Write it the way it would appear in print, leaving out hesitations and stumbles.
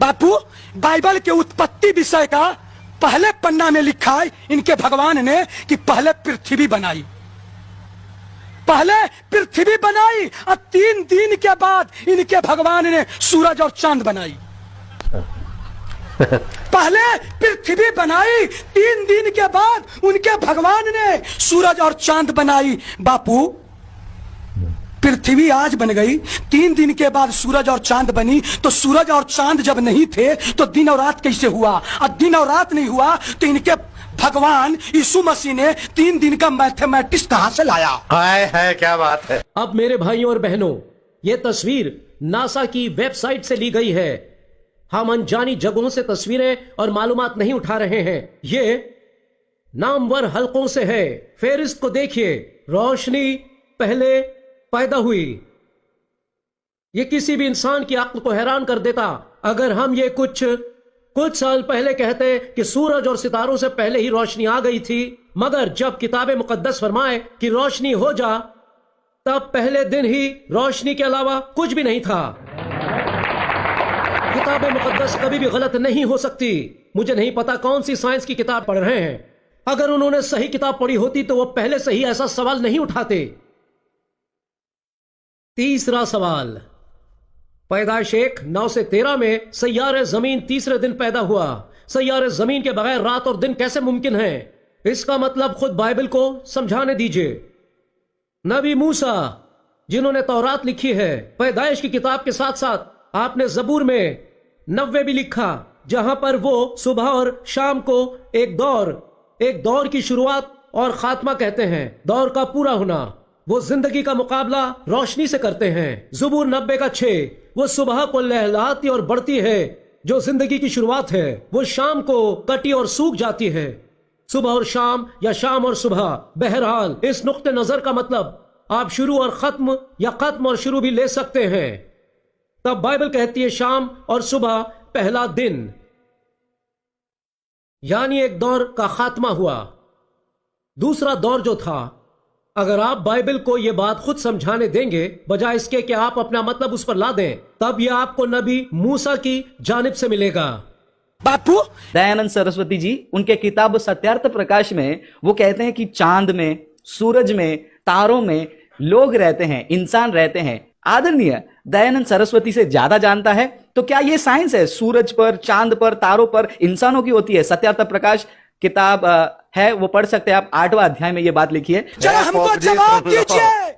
बापू, Bible के उत्पत्ति विषय का पहले पन्ना में लिखा है इनके भगवान ने कि पहले पृथ्वी बनाई, पहले पृथ्वी बनाई और 3 दिन के बाद इनके भगवान ने सूरज और चांद बनाई। पहले पृथ्वी बनाई, 3 दिन के बाद उनके भगवान ने सूरज और चांद बनाई। बापू, पृथ्वी आज बन गई, 3 दिन के बाद सूरज और चांद बनी, तो सूरज और चांद जब नहीं थे तो दिन और रात कैसे हुआ? और दिन और रात नहीं हुआ तो इनके भगवान यीशु मसीह ने 3 दिन का मैथमेटिक्स कहां से लाया? है क्या बात है। अब मेरे भाइयों और बहनों, ये तस्वीर नासा की वेबसाइट से ली गई है। हम अनजानी जगहों से तस्वीरें और मालूमात नहीं उठा रहे हैं। ये नामवर हलकों से है। फेरिस्त को देखिए। रोशनी पहले पैदा हुई। ये किसी भी इंसान की अक्ल को हैरान कर देता अगर हम ये कुछ साल पहले कहते कि सूरज और सितारों से पहले ही रोशनी आ गई थी। मगर जब किताब मुकद्दस फरमाए कि रोशनी हो जा, तब पहले दिन ही रोशनी के अलावा कुछ भी नहीं था। किताब मुकद्दस कभी भी गलत नहीं हो सकती। मुझे नहीं पता कौन सी साइंस की किताब पढ़ रहे हैं। अगर उन्होंने सही किताब पढ़ी होती तो वो पहले से ही ऐसा सवाल नहीं उठाते। तीसरा सवाल, पैदाइश 1:9 से 13 में सैयारे जमीन तीसरे दिन पैदा हुआ। सैयारे जमीन के बगैर रात और दिन कैसे मुमकिन है? इसका मतलब खुद बाइबल को समझाने दीजिए। नबी मूसा जिन्होंने तौरात लिखी है, पैदाइश की किताब के साथ साथ आपने जबूर में 90 भी लिखा, जहां पर वो सुबह और शाम को एक दौर की शुरुआत और खात्मा कहते हैं। दौर का पूरा होना। वो जिंदगी का मुकाबला रोशनी से करते हैं। ज़बूर 90 का 6, वो सुबह को लहलाती और बढ़ती है जो जिंदगी की शुरुआत है। वो शाम को कटी और सूख जाती है। सुबह और शाम या शाम और सुबह। बहरहाल इस नुक्ते नजर का मतलब आप शुरू और खत्म या खत्म और शुरू भी ले सकते हैं। तब बाइबल कहती है शाम और सुबह पहला दिन, यानी एक दौर का खात्मा हुआ। दूसरा दौर जो था, अगर आप बाइबल को यह बात खुद समझाने देंगे बजाय इसके कि आप अपना मतलब उस पर ला दें, तब यह आपको नबी मूसा की जानिब से मिलेगा। बापू, दयानंद सरस्वती जी उनके किताब सत्यार्थ प्रकाश में वो कहते हैं कि चांद में, सूरज में, तारों में लोग रहते हैं, इंसान रहते हैं। आदरणीय दयानंद सरस्वती से ज्यादा जानता है, तो क्या ये साइंस है? सूरज पर, चांद पर, तारों पर इंसानों की होती है। सत्यार्थ प्रकाश किताब है, वो पढ़ सकते हैं आप। 8वां अध्याय में ये बात लिखी है। जरा हमको जवाब दीजिए।